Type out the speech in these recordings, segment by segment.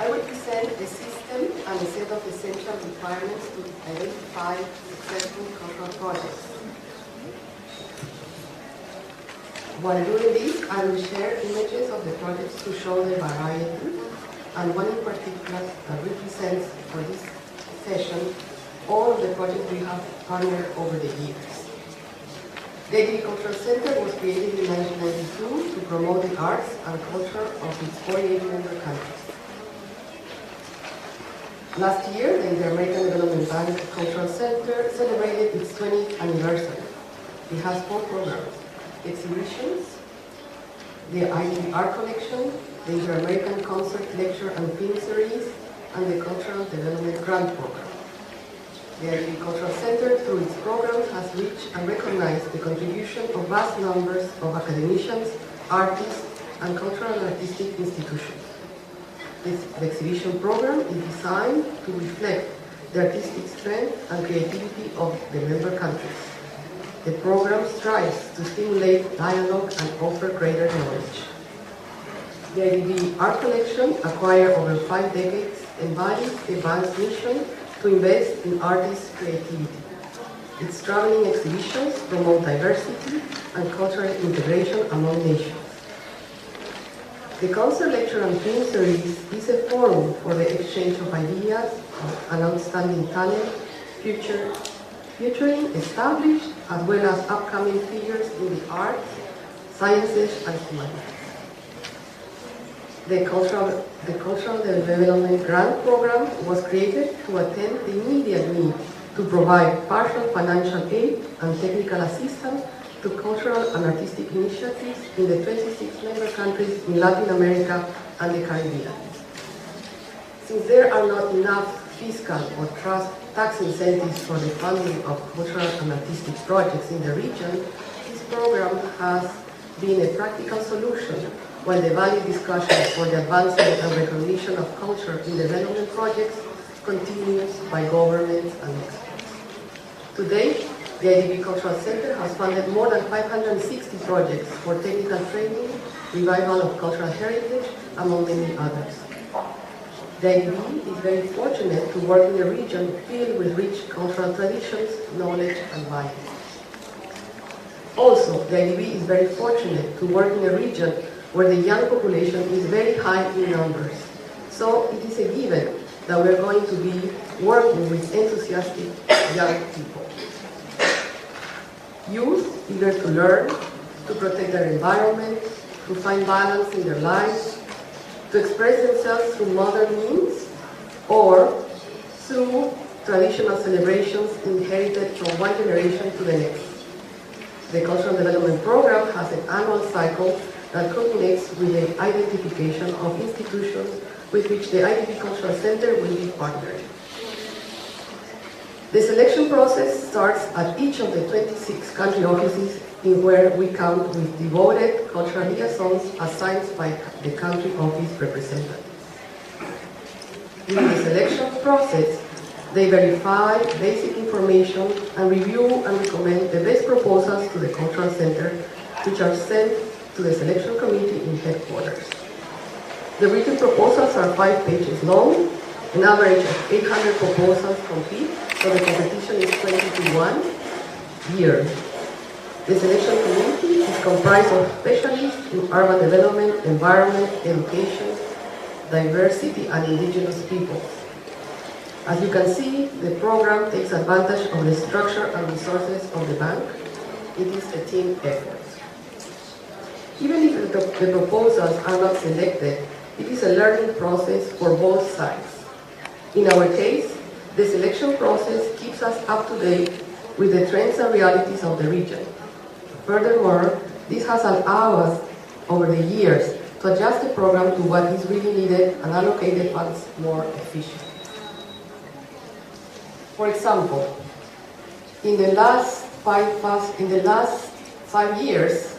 I will present a system and a set of essential requirements to identify successful cultural projects. While doing this, I will share images of the projects to show the variety, and one in particular that represents, for this session, all of the projects we have partnered over the years. The Agricultural Center was created in 1992 to promote the arts and culture of its 48 member countries. Last year, the Inter-American Development Bank Cultural Center celebrated its 20th anniversary. It has 4 programs: exhibitions, the IDB Art Collection, the Inter-American Concert, Lecture and Film Series, and the Cultural Development Grant Program. The Agricultural Center, through its programs, has reached and recognized the contribution of vast numbers of academicians, artists, and cultural and artistic institutions. The exhibition program is designed to reflect the artistic strength and creativity of the member countries. The program strives to stimulate dialogue and offer greater knowledge. The IDB Art Collection, acquired over 5 decades, embodies the bank's mission to invest in artists' creativity. Its traveling exhibitions promote diversity and cultural integration among nations. The Concert, Lecture and Film Series is a forum for the exchange of ideas and outstanding talent, featuring established as well as upcoming figures in the arts, sciences, and humanities. The Cultural Development Grant Program was created to attend the immediate need to provide partial financial aid and technical assistance to cultural and artistic initiatives in the 26 member countries in Latin America and the Caribbean. Since there are not enough fiscal or tax incentives for the funding of cultural and artistic projects in the region, this program has been a practical solution, while the value discussion for the advancement and recognition of culture in development projects continues by governments and experts. Today, the IDB Cultural Center has funded more than 560 projects for technical training, revival of cultural heritage, among many others. The IDB is very fortunate to work in a region filled with rich cultural traditions, knowledge, and values. Also, the IDB is very fortunate to work in a region where the young population is very high in numbers. So it is a given that we're going to be working with enthusiastic young people. Youth eager to learn, to protect their environment, to find balance in their lives, to express themselves through modern means or through traditional celebrations inherited from one generation to the next. The Cultural Development Program has an annual cycle that culminates with the identification of institutions with which the IDB Cultural Center will be partnered. The selection process starts at each of the 26 country offices in where we count with devoted cultural liaisons assigned by the country office representatives. During the selection process, they verify basic information and review and recommend the best proposals to the Cultural Center, which are sent to the selection committee in headquarters. The written proposals are 5 pages long, an average of 800 proposals complete, so the competition is 20 to 1 year. The selection committee is comprised of specialists in urban development, environment, education, diversity, and indigenous peoples. As you can see, the program takes advantage of the structure and resources of the bank. It is a team effort. Even if the proposals are not selected, it is a learning process for both sides. In our case, the selection process keeps us up to date with the trends and realities of the region. Furthermore, this has allowed us over the years to adjust the program to what is really needed and allocate the funds more efficiently. For example, in the last 5 years,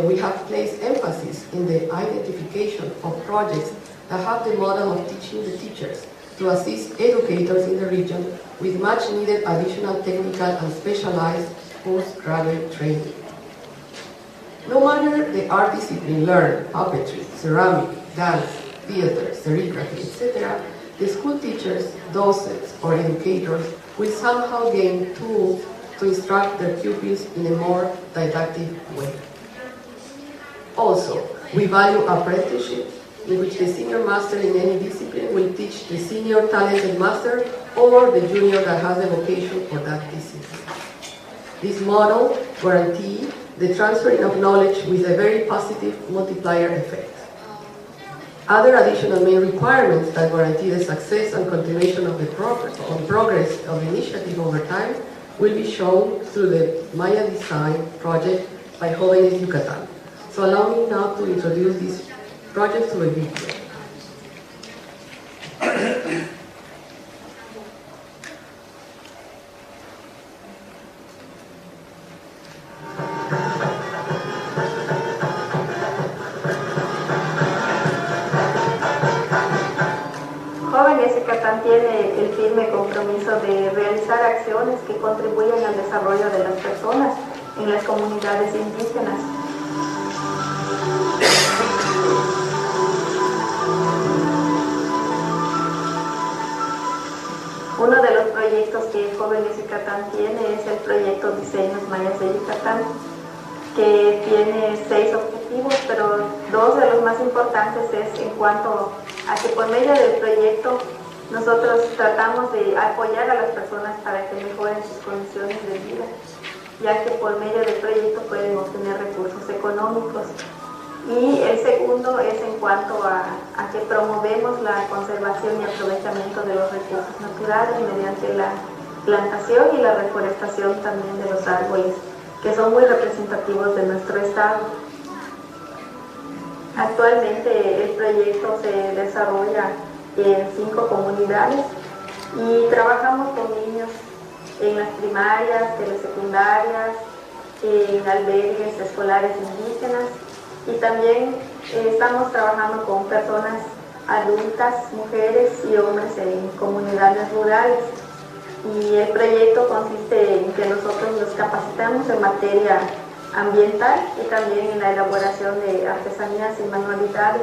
we have placed emphasis in the identification of projects that have the model of teaching the teachers to assist educators in the region with much needed additional technical and specialized postgraduate training. No matter the art discipline learned, puppetry, ceramic, dance, theater, serigraphy, etc., the school teachers, docents, or educators will somehow gain tools to instruct their pupils in a more didactic way. Also, we value apprenticeships, in which the senior master in any discipline will teach the senior talented master or the junior that has a vocation for that discipline. This model guarantees the transferring of knowledge with a very positive multiplier effect. Other additional main requirements that guarantee the success and continuation of the progress of the initiative over time will be shown through the Maya Design project by Jóvenes Yucatán. So allow me now to introduce this project to a video. Jóvenes Yucatán tiene el firme compromiso de realizar acciones que contribuyan al desarrollo de las personas en las comunidades indígenas. Uno de los proyectos que Jóvenes Yucatán tiene es el proyecto Diseños Mayas de Yucatán, que tiene 6 objetivos, pero 2 de los más importantes es en cuanto a que por medio del proyecto nosotros tratamos de apoyar a las personas para que mejoren sus condiciones de vida, ya que por medio del proyecto pueden obtener recursos económicos. Y el segundo es en cuanto a que promovemos la conservación y aprovechamiento de los recursos naturales mediante la plantación y la reforestación también de los árboles, que son muy representativos de nuestro estado. Actualmente el proyecto se desarrolla en 5 comunidades y trabajamos con niños en las primarias, telesecundarias, en albergues escolares indígenas y también estamos trabajando con personas adultas, mujeres y hombres en comunidades rurales. Y el proyecto consiste en que nosotros los capacitamos en materia ambiental y también en la elaboración de artesanías y manualidades,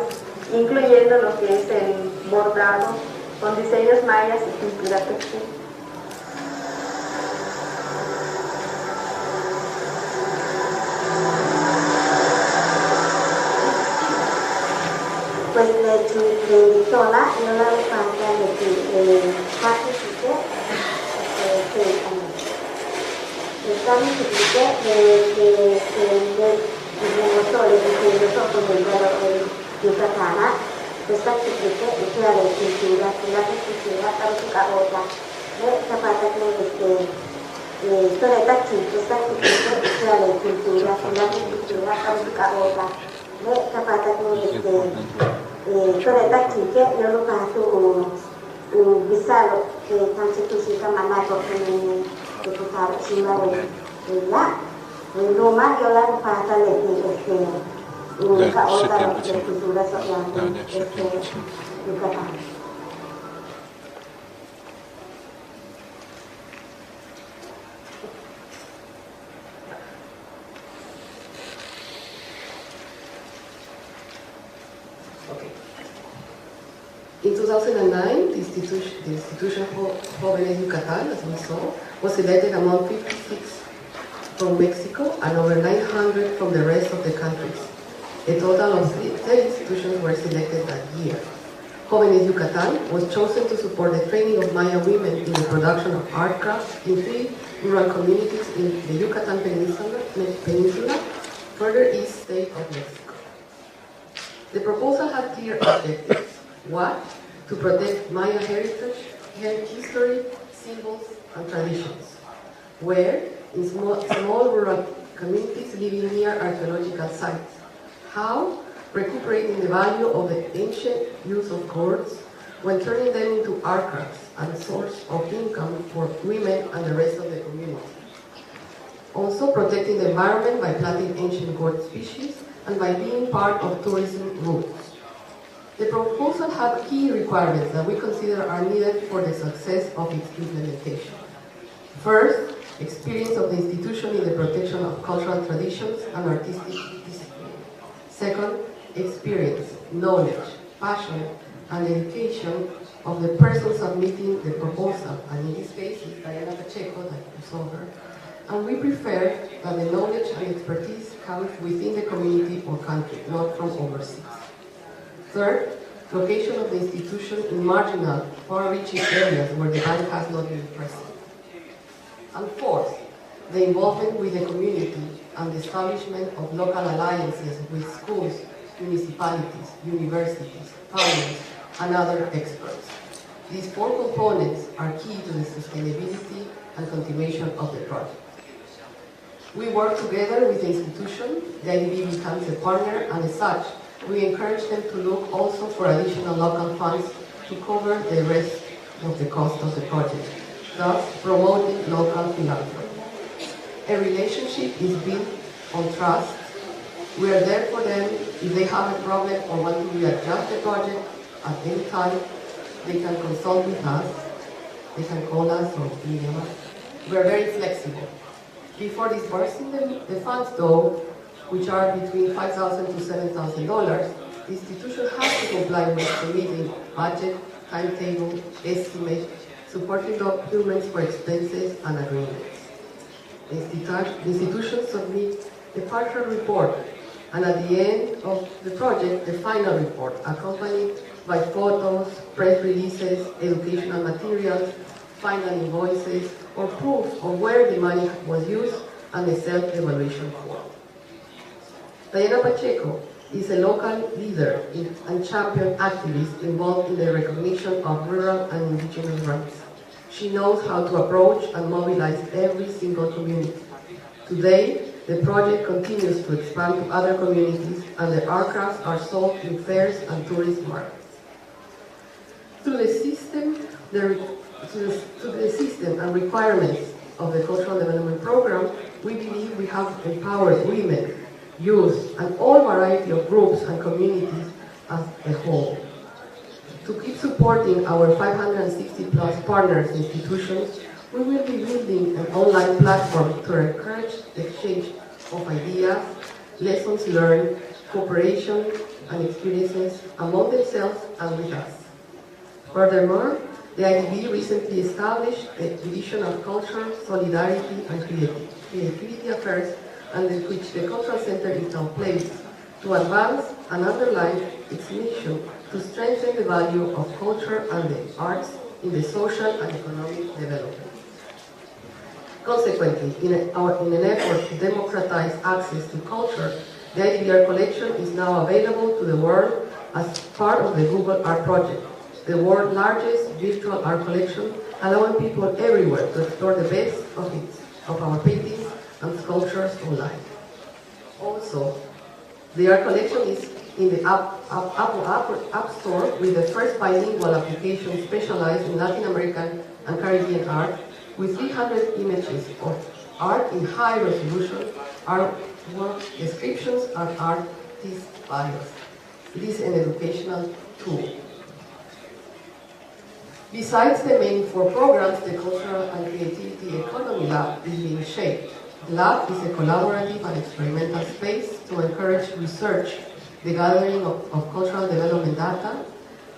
incluyendo lo que es el bordado con diseños mayas y pintura textil. Pues le invitó no la falta de que participe estamos que nosotros con el vuelo yucatana está que la cultura para su cabota zapata que toda esta chica está la cultura para su cabota zapata que toda esta chica yo lo paso un visado que tan se pusita manato que putar sima de la no más yo la pasa le ka otra de cultura social Yucatán. In 2009, the institution Jóvenes Yucatán, as we saw, was selected among 56 from Mexico and over 900 from the rest of the countries. A total of 10 institutions were selected that year. Jóvenes Yucatán was chosen to support the training of Maya women in the production of art crafts in 3 rural communities in the Yucatan Peninsula, further east state of Mexico. The proposal had clear objectives. What? To protect Maya heritage, history, symbols, and traditions. Where? In small rural communities living near archaeological sites. How? Recuperating the value of the ancient use of gourds when turning them into art crafts and a source of income for women and the rest of the community. Also protecting the environment by planting ancient gourd species and by being part of tourism routes. The proposal had key requirements that we consider are needed for the success of its implementation. First, experience of the institution in the protection of cultural traditions and artistic discipline. Second, experience, knowledge, passion, and dedication of the person submitting the proposal, and in this case it's Diana Pacheco, that you saw her, and we prefer that the knowledge and expertise comes within the community or country, not from overseas. Third, location of the institution in marginal, far-reaching areas where the bank has not been present. And fourth, the involvement with the community and the establishment of local alliances with schools, municipalities, universities, farmers, and other experts. These four components are key to the sustainability and continuation of the project. We work together with the institution, the IDB becomes a partner, and as such, we encourage them to look also for additional local funds to cover the rest of the cost of the project, thus promoting local philanthropy. A relationship is built on trust. We are there for them if they have a problem or want to readjust the project at any time. They can consult with us, they can call us or email us. We are very flexible. Before disbursing the funds though, which are between $5,000 to $7,000, the institution has to comply with submitting budget, timetable, estimate, supporting documents for expenses and agreements. The institution submits the partial report, and at the end of the project, the final report, accompanied by photos, press releases, educational materials, final invoices, or proof of where the money was used, and a self-evaluation form. Diana Pacheco is a local leader and champion activist involved in the recognition of rural and indigenous rights. She knows how to approach and mobilize every single community. Today, the project continues to expand to other communities, and the art crafts are sold in fairs and tourist markets. Through the system and requirements of the Cultural Development Program, we believe we have empowered women, youth, and all variety of groups and communities as a whole. To keep supporting our 560 plus partners institutions, we will be building an online platform to encourage the exchange of ideas, lessons learned, cooperation, and experiences among themselves and with us. Furthermore, the IDB recently established the Division of Culture, Solidarity, and Creativity Affairs, under which the Cultural Center is now placed, to advance and underline its mission to strengthen the value of culture and the arts in the social and economic development. Consequently, in an effort to democratize access to culture, the IDBR collection is now available to the world as part of the Google Art Project, the world's largest virtual art collection, allowing people everywhere to explore the best of our paintings and sculptures online. Also, the art collection is in the App Store with the first bilingual application specialized in Latin American and Caribbean art, with 300 images of art in high resolution, artwork descriptions, and artist bios. It is an educational tool. Besides the main four programs, the Cultural and Creativity Economy Lab is being shaped. The lab is a collaborative and experimental space to encourage research, the gathering of cultural development data,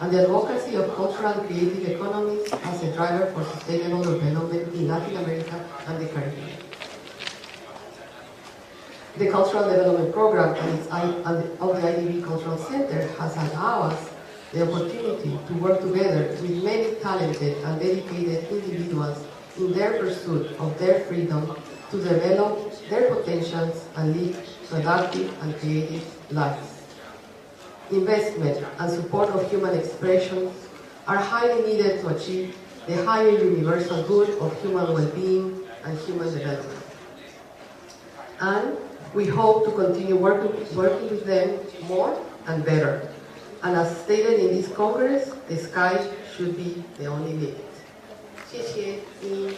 and the advocacy of cultural and creative economies as a driver for sustainable development in Latin America and the Caribbean. The Cultural Development Program of the IDB Cultural Center has allowed us the opportunity to work together with many talented and dedicated individuals in their pursuit of their freedom to develop their potentials and live productive and creative lives. Investment and support of human expression are highly needed to achieve the higher universal good of human well-being and human development. And we hope to continue working with them more and better. And as stated in this Congress, the sky should be the only limit. 谢谢你。